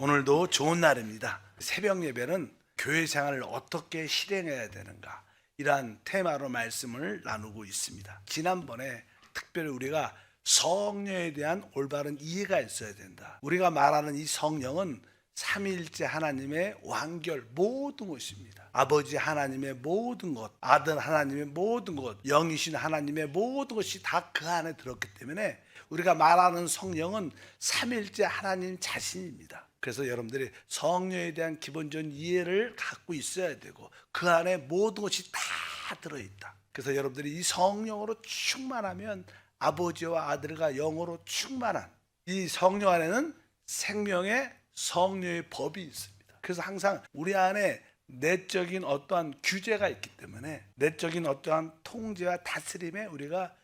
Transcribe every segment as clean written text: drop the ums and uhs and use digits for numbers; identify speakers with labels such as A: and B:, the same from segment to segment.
A: 오늘도 좋은 날입니다. 새벽 예배는 교회 생활을 어떻게 실행해야 되는가, 이러한 테마로 말씀을 나누고 있습니다. 지난번에 특별히 우리가 성령에 대한 올바른 이해가 있어야 된다. 우리가 말하는 이 성령은 삼위일체 하나님의 완결 모든 것입니다. 아버지 하나님의 모든 것, 아들 하나님의 모든 것, 영이신 하나님의 모든 것이 다 그 안에 들었기 때문에 우리가 말하는 성령은 삼위일체 하나님 자신입니다. 그래서 여러분들이 성령에 대한 기본적인 이해를 갖고 있어야 되고 그 안에 모든 것이 다 들어있다. 그래서 여러분들이 이 성령으로 충만하면 아버지와 아들과 영으로 충만한 이 성령 안에는 생명의 성령의 법이 있습니다. 그래서 항상 우리 안에 내적인 어떠한 규제가 있기 때문에 내적인 어떠한 통제와 다스림에 우리가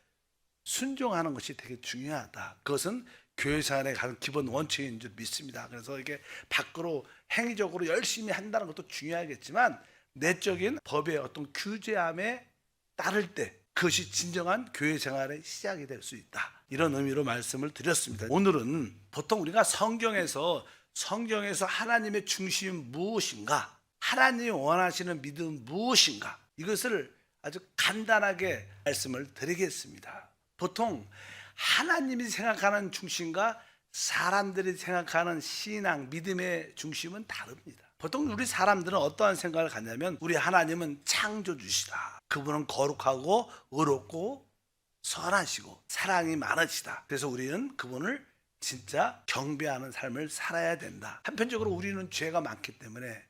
A: 순종하는 것이 되게 중요하다. 그것은 교회 생활의 가장 기본 원칙인 줄 믿습니다. 그래서 이게 밖으로 행위적으로 열심히 한다는 것도 중요하겠지만 내적인 법의 어떤 규제함에 따를 때 그것이 진정한 교회 생활의 시작이 될 수 있다. 이런 의미로 말씀을 드렸습니다. 오늘은 보통 우리가 성경에서 하나님의 중심 무엇인가, 하나님이 원하시는 믿음 무엇인가, 이것을 아주 간단하게 말씀을 드리겠습니다. 보통 하나님이 생각하는 중심과 사람들이 생각하는 신앙, 믿음의 중심은 다릅니다. 보통 우리 사람들은 어떠한 생각을 갖냐면 우리 하나님은 창조주시다. 그분은 거룩하고 의롭고 선하시고 사랑이 많으시다. 그래서 우리는 그분을 진짜 경배하는 삶을 살아야 된다. 한편적으로 우리는 죄가 많기 때문에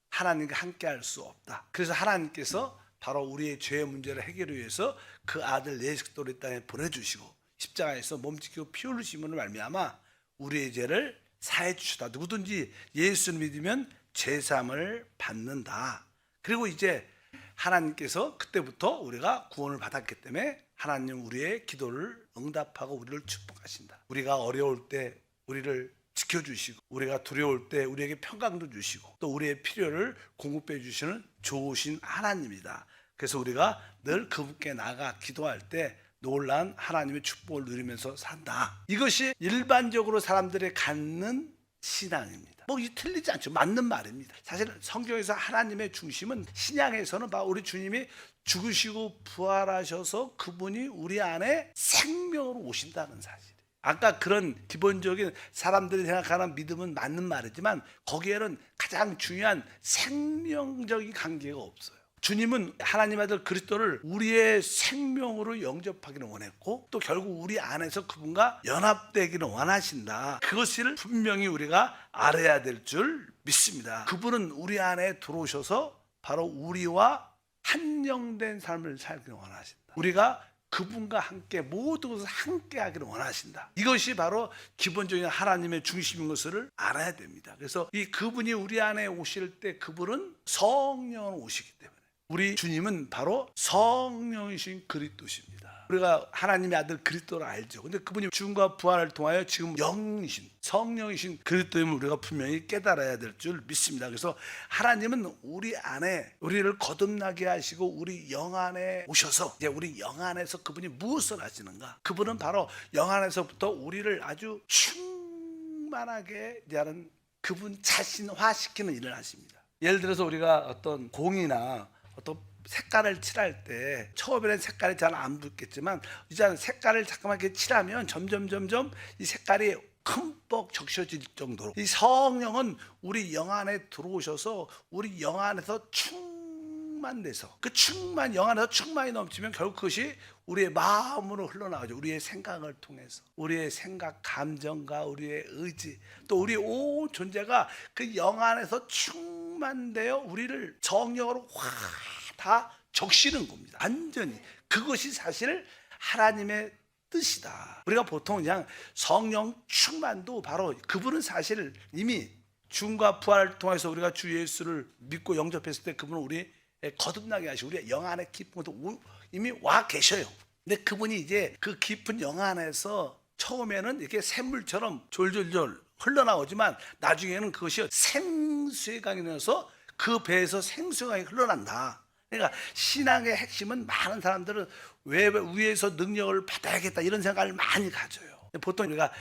A: 하나님과 함께 할 수 없다. 그래서 하나님께서 바로 우리의 죄의 문제를 해결하기 위해서 그 아들 예수 그리스도를 이 땅에 보내주시고 십자가에서 몸짓고 피 흘리심으로 말미암아 우리의 죄를 사해 주시다. 누구든지 예수를 믿으면 죄사함을 받는다. 그리고 이제 하나님께서 그때부터 우리가 구원을 받았기 때문에 하나님 우리의 기도를 응답하고 우리를 축복하신다. 우리가 어려울 때 우리를 지켜주시고 우리가 두려울 때 우리에게 평강도 주시고 또 우리의 필요를 공급해 주시는 좋으신 하나님이다. 그래서 우리가 늘 그분께 나가 기도할 때 놀라운 하나님의 축복을 누리면서 산다. 이것이 일반적으로 사람들이 갖는 신앙입니다. 이 틀리지 않죠. 맞는 말입니다. 사실 성경에서 하나님의 중심은 신약에서는 바로 우리 주님이 죽으시고 부활하셔서 그분이 우리 안에 생명으로 오신다는 사실이에요. 아까 그런 기본적인 사람들이 생각하는 믿음은 맞는 말이지만 거기에는 가장 중요한 생명적인 관계가 없어요. 주님은 하나님 아들 그리스도를 우리의 생명으로 영접하기를 원했고 또 결국 우리 안에서 그분과 연합되기를 원하신다. 그것을 분명히 우리가 알아야 될 줄 믿습니다. 그분은 우리 안에 들어오셔서 바로 우리와 한영된 삶을 살기를 원하신다. 우리가 그분과 함께 모든 것을 함께 하기를 원하신다. 이것이 바로 기본적인 하나님의 중심인 것을 알아야 됩니다. 그래서 이 그분이 우리 안에 오실 때 그분은 성령으로 오시기 때문에 우리 주님은 바로 성령이신 그리스도십니다. 우리가 하나님의 아들 그리스도를 알죠. 근데 그분이 죽음과 부활을 통하여 지금 영이신 성령이신 그리스도임을 우리가 분명히 깨달아야 될 줄 믿습니다. 그래서 하나님은 우리 안에 우리를 거듭나게 하시고 우리 영 안에 오셔서 이제 우리 영 안에서 그분이 무엇을 하시는가? 그분은 바로 영 안에서부터 우리를 아주 충만하게 하는 그분 자신화시키는 일을 하십니다. 예를 들어서 우리가 어떤 공이나 어떤 색깔을 칠할 때 처음에는 색깔이 잘 안 붙겠지만 이제 색깔을 잠깐만 이렇게 칠하면 점점 이 색깔이 흠뻑 적셔질 정도로 이 성령은 우리 영 안에 들어오셔서 우리 영 안에서 충만돼서 그 영 안에서 충만이 넘치면 결국 그것이 우리의 마음으로 흘러나가죠. 우리의 생각을 통해서 우리의 생각, 감정과 우리의 의지 또 우리 온 존재가 그 영 안에서 충만되어 우리를 정령으로 다 적시는 겁니다. 완전히 그것이 사실 하나님의 뜻이다. 우리가 보통 그냥 성령 충만도 바로 그분은 사실 이미 죽음과 부활을 통해서 우리가 주 예수를 믿고 영접했을 때 그분은 우리 거듭나게 하시고 우리의 영 안에 깊은 것도 이미 와 계셔요. 근데 그분이 이제 그 깊은 영 안에서 처음에는 이렇게 샘물처럼 졸졸졸 흘러나오지만 나중에는 그것이 생수의 강이 되어서 그 배에서 생수의 강이 흘러난다. 그러니까 신앙의 핵심은 많은 사람들은 왜 위에서 능력을 받아야겠다 이런 생각을 많이 가져요. 보통 우리가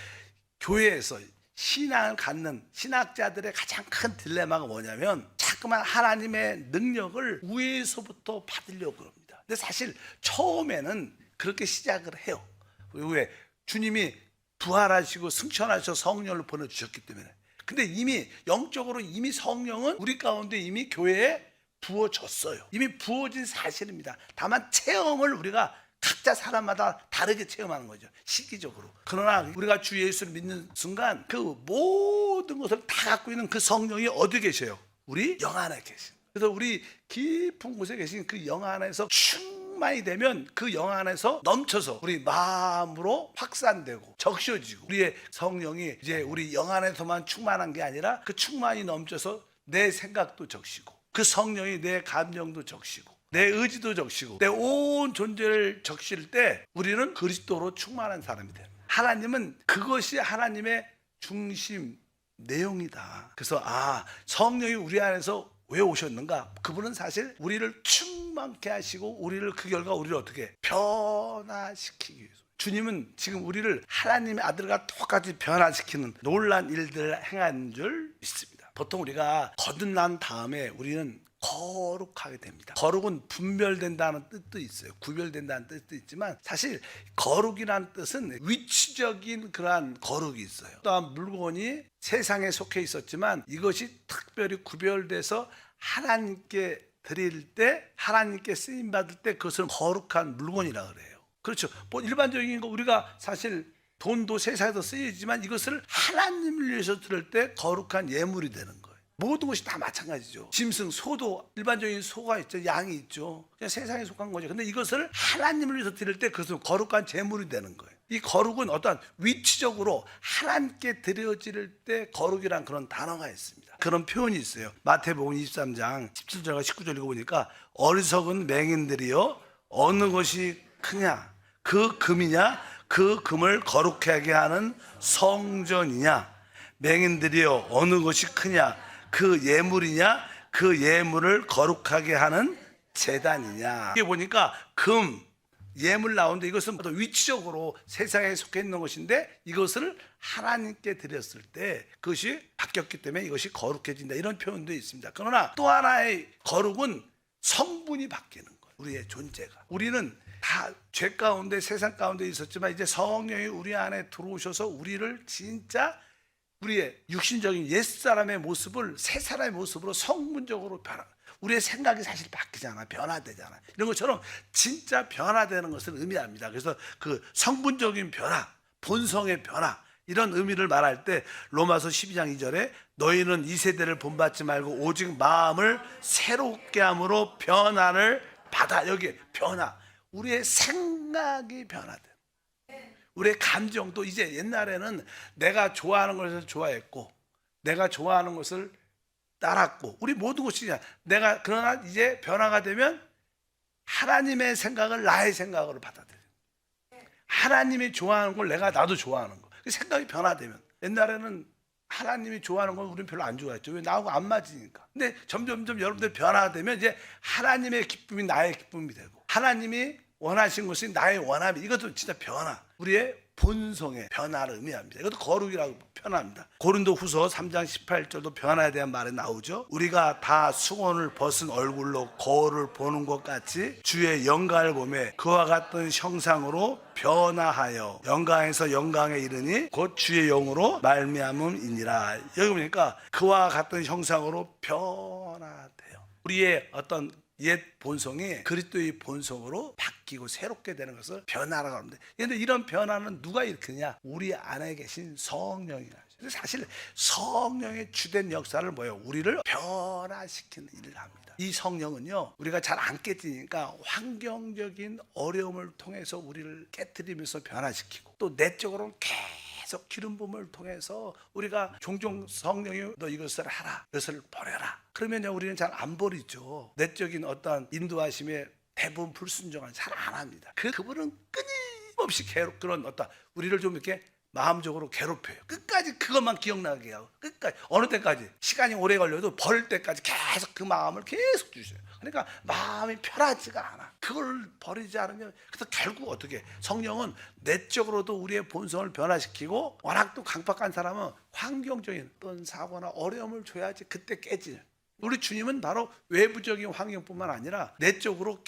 A: 교회에서 신앙을 갖는 신학자들의 가장 큰 딜레마가 뭐냐면 자꾸만 하나님의 능력을 위에서부터 받으려고 합니다. 근데 사실 처음에는 그렇게 시작을 해요. 왜? 주님이 부활하시고 승천하셔서 성령을 보내주셨기 때문에. 근데 이미 영적으로 이미 성령은 우리 가운데 이미 교회에 부어졌어요. 이미 부어진 사실입니다. 다만 체험을 우리가 각자 사람마다 다르게 체험하는 거죠, 시기적으로. 그러나 우리가 주 예수를 믿는 순간 그 모든 것을 다 갖고 있는 그 성령이 어디 계셔요? 우리 영 안에 계신. 그래서 우리 깊은 곳에 계신 그 영 안에서 충만이 되면 그 영 안에서 넘쳐서 우리 마음으로 확산되고 적셔지고, 우리의 성령이 이제 우리 영 안에서만 충만한 게 아니라 그 충만이 넘쳐서 내 생각도 적시고, 그 성령이 내 감정도 적시고, 내 의지도 적시고, 내 온 존재를 적실 때 우리는 그리스도로 충만한 사람이 됩니다. 하나님은 그것이 하나님의 중심 내용이다. 그래서 성령이 우리 안에서 왜 오셨는가? 그분은 사실 우리를 충만케 하시고 우리를 그 결과 우리를 어떻게 변화시키기 위해서. 주님은 지금 우리를 하나님의 아들과 똑같이 변화시키는 놀라운 일들을 행한 줄 믿습니다. 보통 우리가 거듭난 다음에 우리는 거룩하게 됩니다. 거룩은 분별된다는 뜻도 있어요. 구별된다는 뜻도 있지만 사실 거룩이라는 뜻은 위치적인 그러한 거룩이 있어요. 또한 물건이 세상에 속해 있었지만 이것이 특별히 구별돼서 하나님께 드릴 때, 하나님께 쓰임 받을 때 그것은 거룩한 물건이라고 그래요. 그렇죠. 뭐 일반적인 거 우리가 사실 돈도 세상에서 쓰이지만 이것을 하나님을 위해서 드릴 때 거룩한 예물이 되는 거예요. 모든 것이 다 마찬가지죠. 짐승, 소도 일반적인 소가 있죠, 양이 있죠. 그냥 세상에 속한 거죠. 근데 이것을 하나님을 위해서 드릴 때 그것은 거룩한 제물이 되는 거예요. 이 거룩은 어떠한 위치적으로 하나님께 드려질 때 거룩이란 그런 단어가 있습니다. 그런 표현이 있어요. 마태복음 23장 17절과 19절 읽어보니까 어리석은 맹인들이여 어느 것이 크냐? 그 금이냐? 그 금을 거룩하게 하는 성전이냐? 맹인들이여 어느 것이 크냐? 그 예물이냐? 그 예물을 거룩하게 하는 제단이냐? 이게 보니까 금, 예물 나오는데 이것은 위치적으로 세상에 속해 있는 것인데 이것을 하나님께 드렸을 때 그것이 바뀌었기 때문에 이것이 거룩해진다, 이런 표현도 있습니다. 그러나 또 하나의 거룩은 성분이 바뀌는 거예요. 우리의 존재가. 우리는 다 죄 가운데 세상 가운데 있었지만 이제 성령이 우리 안에 들어오셔서 우리를 진짜 우리의 육신적인 옛사람의 모습을 새 사람의 모습으로 성분적으로 우리의 생각이 사실 바뀌잖아, 변화되잖아. 이런 것처럼 진짜 변화되는 것을 의미합니다. 그래서 그 성분적인 변화, 본성의 변화, 이런 의미를 말할 때 로마서 12장 2절에 너희는 이 세대를 본받지 말고 오직 마음을 새롭게 함으로 변화를 받아. 여기 변화, 우리의 생각이 변화돼. 우리의 감정도 이제 옛날에는 내가 좋아하는 것을 좋아했고 내가 좋아하는 것을 따랐고 우리 모든 것이 내가, 그러나 이제 변화가 되면 하나님의 생각을 나의 생각으로 받아들여. 하나님이 좋아하는 걸 나도 좋아하는 거. 생각이 변화되면, 옛날에는 하나님이 좋아하는 건 우리는 별로 안 좋아했죠. 왜? 나하고 안 맞으니까. 근데 점점 여러분들 변화되면 이제 하나님의 기쁨이 나의 기쁨이 되고 하나님이 원하신 것이 나의 원함이, 이것도 진짜 변화, 우리의 본성의 변화를 의미합니다. 이것도 거룩이라고 표현합니다. 고린도후서 3장 18절도 변화에 대한 말이 나오죠. 우리가 다 수건을 벗은 얼굴로 거울을 보는 것 같이 주의 영광을 보며 그와 같은 형상으로 변화하여 영광에서 영광에 이르니 곧 주의 영으로 말미암음이니라. 여기 보니까 그와 같은 형상으로 변화돼요. 우리의 어떤 옛 본성이 그리스도의 본성으로 바뀌고 새롭게 되는 것을 변화라고 합니다. 그런데 이런 변화는 누가 일으키냐? 우리 안에 계신 성령이. 사실 성령의 주된 역사를 뭐예요? 우리를 변화시키는 일을 합니다. 이 성령은요, 우리가 잘 안 깨지니까 환경적인 어려움을 통해서 우리를 깨트리면서 변화시키고, 또 내적으로는 계속 기름 부음을 통해서 우리가 종종 성령이 너 이것을 하라, 이것을 버려라, 그러면요 우리는 잘 안 버리죠. 내적인 어떤 인도하심에 대부분 불순종은 잘 안 합니다. 그분은 끊임없이 계속 그런 어떤 우리를 좀 이렇게 마음적으로 괴롭혀요. 끝까지 그것만 기억나게 하고, 끝까지 어느 때까지, 시간이 오래 걸려도 버릴 때까지 계속 그 마음을 계속 주셔요. 그러니까 마음이 편하지가 않아. 그걸 버리지 않으면, 그래서 결국 어떻게, 성령은 내적으로도 우리의 본성을 변화시키고, 워낙 또 강박한 사람은 환경적인 어떤 사고나 어려움을 줘야지 그때 깨지. 우리 주님은 바로 외부적인 환경뿐만 아니라 내적으로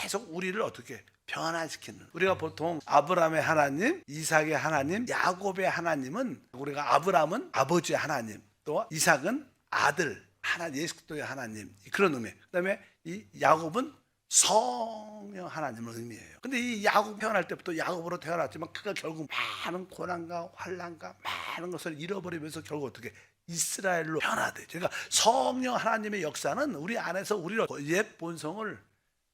A: 계속 우리를 어떻게 변화시키는, 우리가 보통 아브라함의 하나님, 이삭의 하나님, 야곱의 하나님은, 우리가 아브라함은 아버지의 하나님, 또 이삭은 아들 하나님, 예수 그리스도의 하나님, 그런 의미. 그다음에 이 야곱은 성령 하나님을 의미해요. 근데 이 야곱 태어날 때부터 야곱으로 태어났지만 그가 결국 많은 고난과 환난과 많은 것을 잃어버리면서 결국 어떻게 이스라엘로 변화돼. 그러니까 성령 하나님의 역사는 우리 안에서 우리를 옛 본성을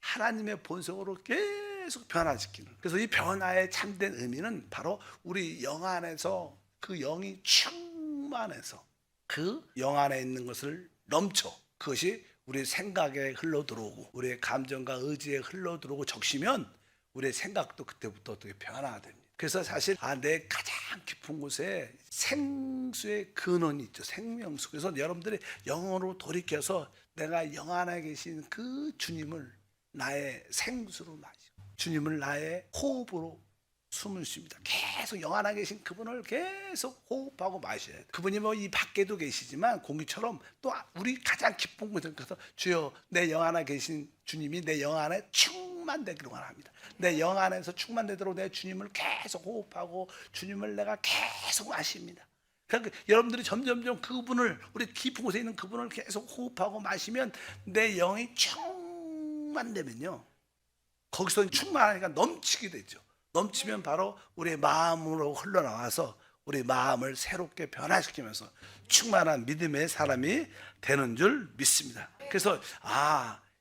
A: 하나님의 본성으로 계속 변화시키는. 그래서 이 변화의 참된 의미는 바로 우리 영 안에서 그 영이 충만해서 그 영 안에 있는 것을 넘쳐, 그것이 우리의 생각에 흘러들어오고 우리의 감정과 의지에 흘러들어오고 적시면 우리의 생각도 그때부터 어떻게 변화가 됩니다. 그래서 사실 내 가장 깊은 곳에 생수의 근원이 있죠. 생명수. 그래서 여러분들이 영으로 돌이켜서 내가 영 안에 계신 그 주님을 나의 생수로 마시고 주님을 나의 호흡으로 숨을 쉽니다. 계속 영 안에 계신 그분을 계속 호흡하고 마셔야 돼요. 그분이 뭐 이 밖에도 계시지만 공기처럼 또 우리 가장 깊은 곳에 가서 주여 내 영 안에 계신 주님이 내 영 안에 충만되기를 원합니다. 내 영 안에서 충만되도록 내 주님을 계속 호흡하고 주님을 내가 계속 마십니다. 그러니까 여러분들이 점점점 그분을, 우리 깊은 곳에 있는 그분을 계속 호흡하고 마시면 내 영이 충만되면요, 거기서 충만하니까 넘치게 되죠. 넘치면 바로 우리의 마음으로 흘러나와서 우리 마음을 새롭게 변화시키면서 충만한 믿음의 사람이 되는 줄 믿습니다. 그래서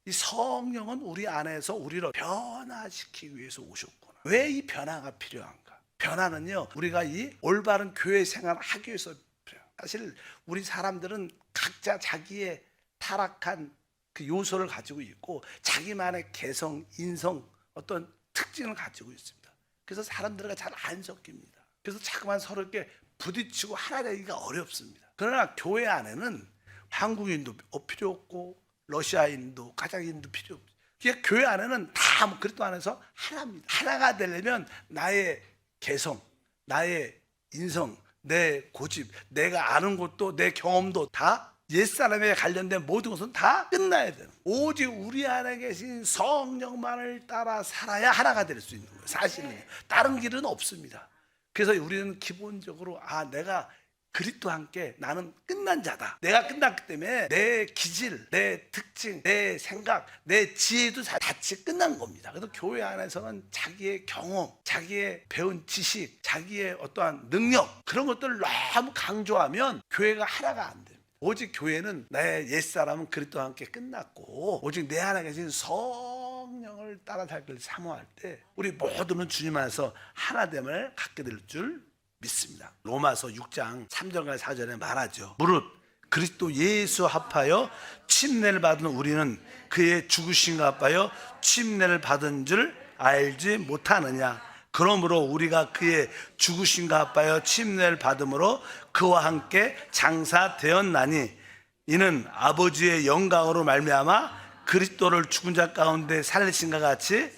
A: 이 성령은 우리 안에서 우리를 변화시키기 위해서 오셨구나. 왜 이 변화가 필요한가? 변화는요, 우리가 이 올바른 교회 생활을 하기 위해서 필요해요. 사실 우리 사람들은 각자 자기의 타락한 그 요소를 가지고 있고 자기만의 개성, 인성, 어떤 특징을 가지고 있습니다. 그래서 사람들과 잘 안 섞입니다. 그래서 자꾸만 서로 이렇게 부딪히고 하나 되기가 어렵습니다. 그러나 교회 안에는 한국인도 필요 없고 러시아인도 가자인도 필요 없죠. 그러니까 교회 안에는 다 그리스도 안에서 하나입니다. 하나가 되려면 나의 개성, 나의 인성, 내 고집, 내가 아는 것도 내 경험도 다 옛사람에 관련된 모든 것은 다 끝나야 돼요. 오직 우리 안에 계신 성령만을 따라 살아야 하나가 될 수 있는 거예요. 사실은 다른 길은 없습니다. 그래서 우리는 기본적으로 내가 그리스도와 함께 나는 끝난 자다. 내가 끝났기 때문에 내 기질, 내 특징, 내 생각, 내 지혜도 같이 끝난 겁니다. 그래서 교회 안에서는 자기의 경험, 자기의 배운 지식, 자기의 어떠한 능력, 그런 것들을 너무 강조하면 교회가 하나가 안 돼요. 오직 교회는 나의 옛사람은 그리스도와 함께 끝났고 오직 내 안에 계신 성령을 따라 살기를 사모할 때 우리 모두는 주님 안에서 하나됨을 갖게 될 줄 믿습니다. 로마서 6장 3절과 4절에 말하죠. 무릇 그리스도 예수 합하여 침례를 받은 우리는 그의 죽으심과 합하여 침례를 받은 줄 알지 못하느냐. 그러므로 우리가 그의 죽으심과 합하여 침례를 받음으로 그와 함께 장사되었나니 이는 아버지의 영광으로 말미암아 그리스도를 죽은 자 가운데 살리신과 같이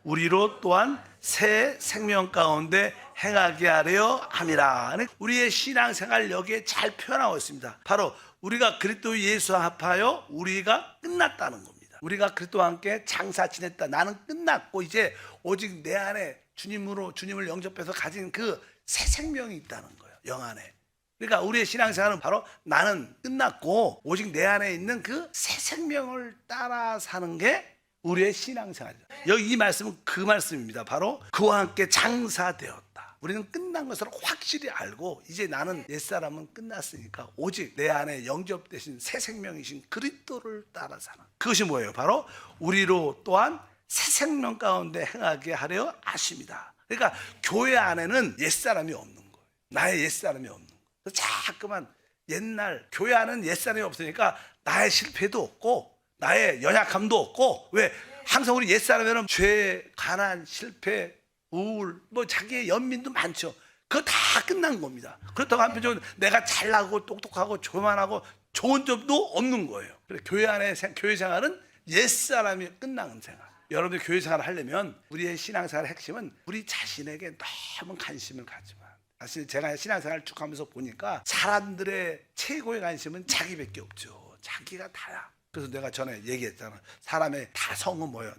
A: 우리로 또한 새 생명 가운데 행하게 하려 함이라. 우리의 신앙생활 여기에 잘 표현하고 있습니다. 바로 우리가 그리스도 예수와 합하여 우리가 끝났다는 겁니다. 우리가 그리스도와 함께 장사 지냈다. 나는 끝났고 이제 오직 내 안에 주님을 영접해서 가진 그 새 생명이 있다는 거예요. 영 안에. 그러니까 우리의 신앙생활은 바로 나는 끝났고 오직 내 안에 있는 그 새 생명을 따라 사는 게 우리의 신앙생활이죠. 여기 이 말씀은 그 말씀입니다. 바로 그와 함께 장사되었다. 우리는 끝난 것을 확실히 알고 이제 나는 옛사람은 끝났으니까 오직 내 안에 영접되신 새 생명이신 그리스도를 따라 사는, 그것이 뭐예요? 바로 우리로 또한 새 생명 가운데 행하게 하려 하십니다. 그러니까 교회 안에는 옛사람이 없는 거예요. 나의 옛사람이 없는 거예요. 자꾸만 옛날 교회 안에는 옛사람이 없으니까 나의 실패도 없고 나의 연약함도 없고, 왜? 항상 우리 옛사람에는 죄, 가난, 실패, 우울, 자기의 연민도 많죠. 그거 다 끝난 겁니다. 그렇다고 한편적으로 내가 잘나고 똑똑하고 교만하고 좋은 점도 없는 거예요. 그래서 교회 안에 교회 생활은 옛사람이 끝난 생활. 여러분들 교회 생활을 하려면 우리의 신앙생활의 핵심은 우리 자신에게 너무 관심을 가지만, 사실 제가 신앙생활을 쭉 하면서 보니까 사람들의 최고의 관심은 자기밖에 없죠. 자기가 다야. 그래서 내가 전에 얘기했잖아. 사람의 다 성은 뭐예요?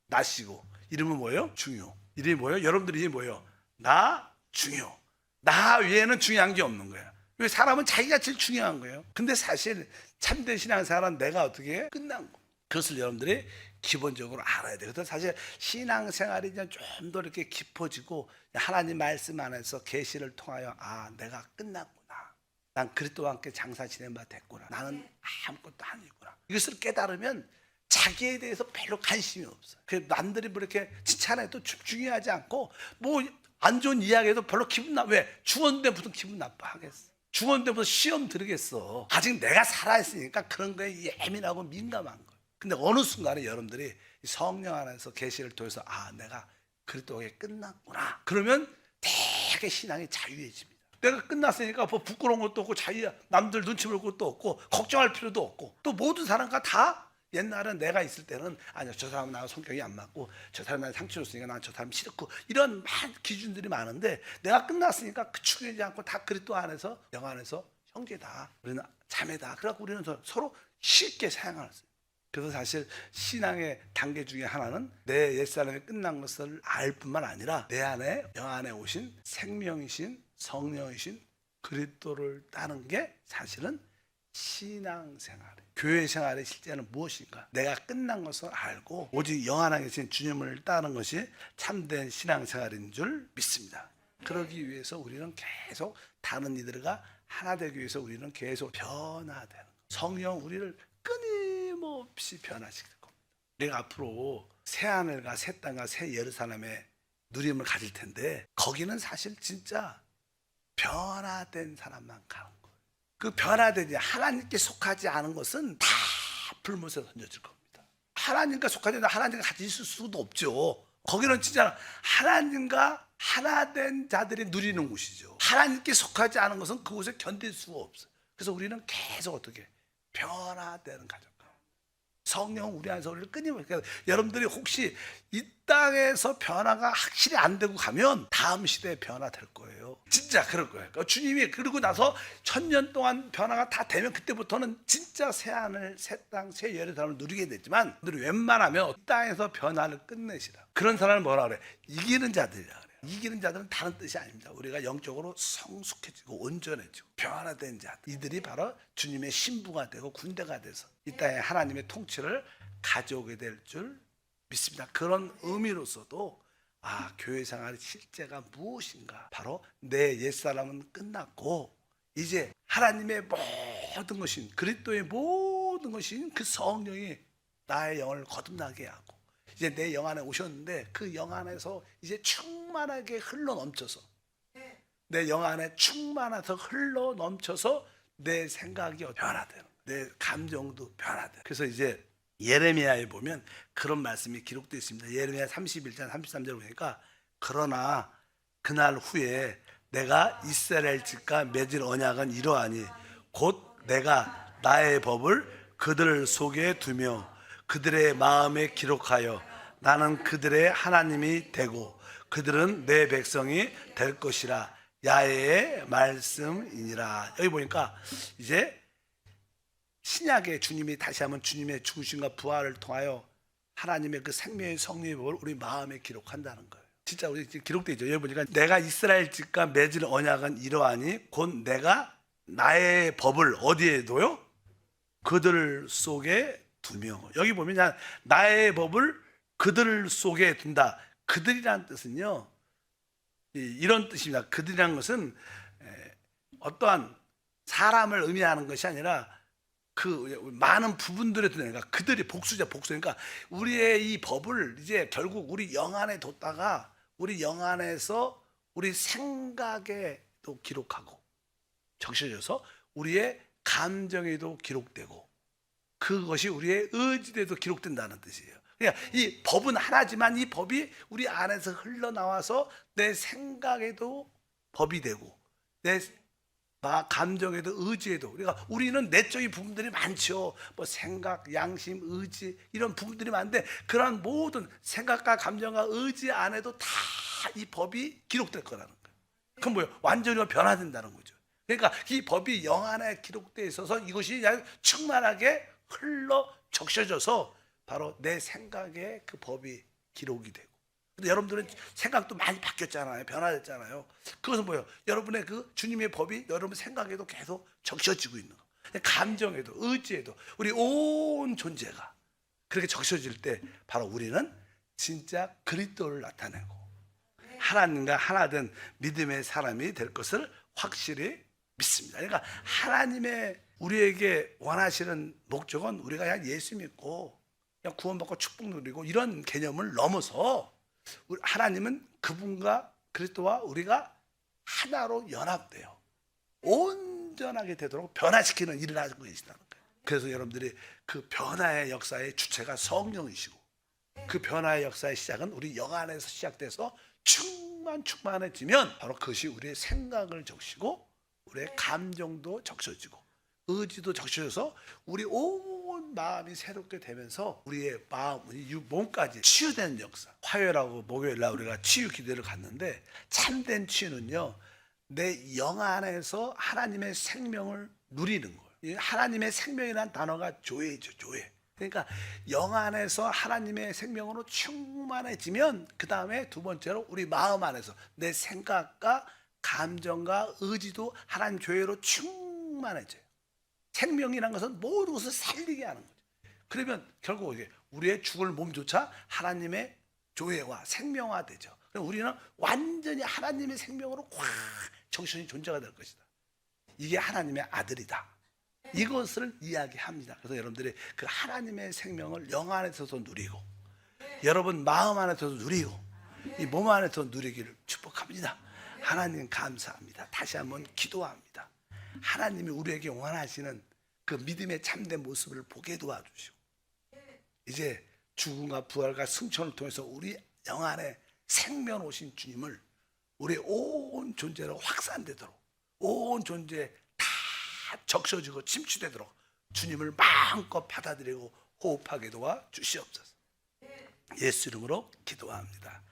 A: 나시고 이름은 뭐예요? 중요. 이름이 뭐예요? 여러분들 이름이 뭐예요? 나, 중요. 나 외에는 중요한 게 없는 거야. 왜? 사람은 자기가 제일 중요한 거예요. 근데 사실 참된 신앙생활은 내가 어떻게 해? 끝난 거. 그것을 여러분들이 기본적으로 알아야 돼요. 그래서 사실 신앙생활이 이제 좀 더 이렇게 깊어지고 하나님 말씀 안에서 계시를 통하여 내가 끝났구나. 난 그리스도와 함께 장사 지낸 바 됐구나. 나는 아무것도 아니구나. 이것을 깨달으면 자기에 대해서 별로 관심이 없어요. 남들이 뭐 이렇게 칭찬해도 중요하지 않고 뭐 안 좋은 이야기해도 별로 기분 왜? 죽었는데 무슨 기분 나빠하겠어. 죽었는데 무슨 시험 들으겠어. 아직 내가 살아있으니까 그런 거에 예민하고 민감한 거예요. 근데 어느 순간에 여러분들이 성령 안에서 계시를 통해서 내가 그리스도에 끝났구나. 그러면 되게 신앙이 자유해집니다. 내가 끝났으니까 뭐 부끄러운 것도 없고 자유야. 남들 눈치 볼 것도 없고 걱정할 필요도 없고, 또 모든 사람과 다 옛날엔 내가 있을 때는 아니요, 저 사람은 나하고 성격이 안 맞고 저 사람은 나한테 상처 줬으니까 난 저 사람 싫고 이런 많은 기준들이 많은데, 내가 끝났으니까 축이지 않고 다 그리스도 안에서 영 안에서 형제다. 우리는 자매다. 그래갖고 우리는 서로 쉽게 사랑할 수 있어요. 그래서 사실 신앙의 단계 중에 하나는 내 옛사람이 끝난 것을 알 뿐만 아니라 내 안에 영 안에 오신 생명이신 성령이신 그리스도를 따는 게 사실은 신앙생활이에요. 교회 생활의 실제는 무엇인가? 내가 끝난 것을 알고 오직 영 안에 계신 주님을 따르는 것이 참된 신앙생활인 줄 믿습니다. 그러기 위해서 우리는 계속 다른 이들과 하나 되기 위해서 우리는 계속 변화되는 거예요. 성령 우리를 끊임없이 변화시킬 겁니다. 우리가 앞으로 새 하늘과 새 땅과 새 예루살렘의 누림을 가질 텐데, 거기는 사실 진짜 변화된 사람만 가는 거예요. 그 변화되지 하나님께 속하지 않은 것은 다 불못에 던져질 겁니다. 하나님과 속하지 않은 하나님과 같이 있을 수도 없죠. 거기는 진짜 하나님과 하나 된 자들이 누리는 곳이죠. 하나님께 속하지 않은 것은 그곳에 견딜 수가 없어요. 그래서 우리는 계속 어떻게 변화되는 가정. 성령 우리 안에서 우리를 끊임없이. 그러니까 여러분들이 혹시 이 땅에서 변화가 확실히 안 되고 가면 다음 시대에 변화될 거예요. 진짜 그럴 거예요. 그러니까 주님이 그러고 나서 1000년 동안 변화가 다 되면 그때부터는 진짜 새 하늘, 새 땅, 새 예루살렘을 누리게 되지만, 우리 웬만하면 이 땅에서 변화를 끝내시라. 그런 사람은 뭐라 그래? 이기는 자들이라 그래요. 이기는 자들은 다른 뜻이 아닙니다. 우리가 영적으로 성숙해지고 온전해지고 변화된 자들, 이들이 바로 주님의 신부가 되고 군대가 돼서 이 땅에 하나님의 통치를 가져오게 될 줄 믿습니다. 그런 의미로서도 교회 생활의 실제가 무엇인가? 바로 내 옛사람은 끝났고 이제 하나님의 모든 것인 그리스도의 모든 것인 그 성령이 나의 영을 거듭나게 하고, 이제 내 영 안에 오셨는데 그 영 안에서 이제 충만하게 흘러 넘쳐서, 내 영 안에 충만해서 흘러 넘쳐서 내 생각이 변화돼요. 내 감정도 변화돼요. 그래서 이제 예레미야에 보면 그런 말씀이 기록되어 있습니다. 예레미야 31장 33절 보니까, 그러나 그날 후에 내가 이스라엘 집과 맺을 언약은 이러하니 곧 내가 나의 법을 그들 속에 두며 그들의 마음에 기록하여 나는 그들의 하나님이 되고 그들은 내 백성이 될 것이라. 야훼의 말씀이니라. 여기 보니까 이제 신약의 주님이 다시 한번 주님의 죽으심과 부활을 통하여 하나님의 그 생명의 성령의 법을 우리 마음에 기록한다는 거예요. 진짜 우리 기록되어 있죠. 여기 보니까 내가 이스라엘 집과 맺을 언약은 이러하니 곧 내가 나의 법을 어디에 둬요? 그들 속에 두며. 여기 보면 나의 법을 그들 속에 둔다. 그들이라는 뜻은요, 이런 뜻입니다. 그들이라는 것은 어떠한 사람을 의미하는 것이 아니라 그 많은 부분들에 드니까 그들이 복수자, 복수니까 우리의 이 법을 이제 결국 우리 영 안에 뒀다가 우리 영 안에서 우리 생각에도 기록하고 적셔져서 우리의 감정에도 기록되고 그것이 우리의 의지에도 기록된다는 뜻이에요. 그러니까 이 법은 하나지만 이 법이 우리 안에서 흘러나와서 내 생각에도 법이 되고 내 감정에도 의지에도 우리는 내적인 부분들이 많죠. 뭐 생각, 양심, 의지 이런 부분들이 많은데 그러한 모든 생각과 감정과 의지 안에도 다 이 법이 기록될 거라는 거예요. 그럼 뭐예요? 완전히 변화된다는 거죠. 그러니까 이 법이 영 안에 기록되어 있어서 이것이 그냥 충만하게 흘러 적셔져서 바로 내 생각에 그 법이 기록이 되고. 근데 여러분들은 생각도 많이 바뀌었잖아요. 변화됐잖아요. 그것은 뭐예요? 여러분의 그 주님의 법이 여러분 생각에도 계속 적셔지고 있는 거. 감정에도 의지에도 우리 온 존재가 그렇게 적셔질 때 바로 우리는 진짜 그리스도를 나타내고 하나님과 하나 된 믿음의 사람이 될 것을 확실히 믿습니다. 그러니까 하나님의 우리에게 원하시는 목적은 우리가 그냥 예수 믿고 그냥 구원받고 축복 누리고 이런 개념을 넘어서 하나님은 그분과 그리스도와 우리가 하나로 연합돼요. 온전하게 되도록 변화시키는 일을 하고 계시다는 거예요. 그래서 여러분들이 그 변화의 역사의 주체가 성령이시고 그 변화의 역사의 시작은 우리 영 안에서 시작돼서 충만해지면 바로 그것이 우리의 생각을 적시고 우리의 감정도 적셔지고 의지도 적셔져서 우리 온 마음이 새롭게 되면서 우리의 마음, 몸까지 치유되는 역사. 화요일하고 목요일날 우리가 치유 기도를 갔는데 참된 치유는요 내 영 안에서 하나님의 생명을 누리는 거예요. 하나님의 생명이라는 단어가 조회죠. 조회. 그러니까 영 안에서 하나님의 생명으로 충만해지면 그 다음에 두 번째로 우리 마음 안에서 내 생각과 감정과 의지도 하나님 조회로 충만해져요. 생명이라는 것은 모든 것을 살리게 하는 거죠. 그러면 결국 이게 우리의 죽을 몸조차 하나님의 조회와 생명화되죠. 그럼 우리는 완전히 하나님의 생명으로 확 정신이 존재가 될 것이다. 이게 하나님의 아들이다. 이것을 이야기합니다. 그래서 여러분들이 그 하나님의 생명을 영 안에서도 누리고 여러분 마음 안에서도 누리고 이 몸 안에서 누리기를 축복합니다. 하나님 감사합니다. 다시 한번 기도합니다. 하나님이 우리에게 원하시는 그 믿음의 참된 모습을 보게 도와주시고 이제 죽음과 부활과 승천을 통해서 우리 영 안에 생명 오신 주님을 우리 온 존재로 확산되도록 온 존재에 다 적셔지고 침투되도록 주님을 마음껏 받아들이고 호흡하게 도와 주시옵소서. 예수 이름으로 기도합니다.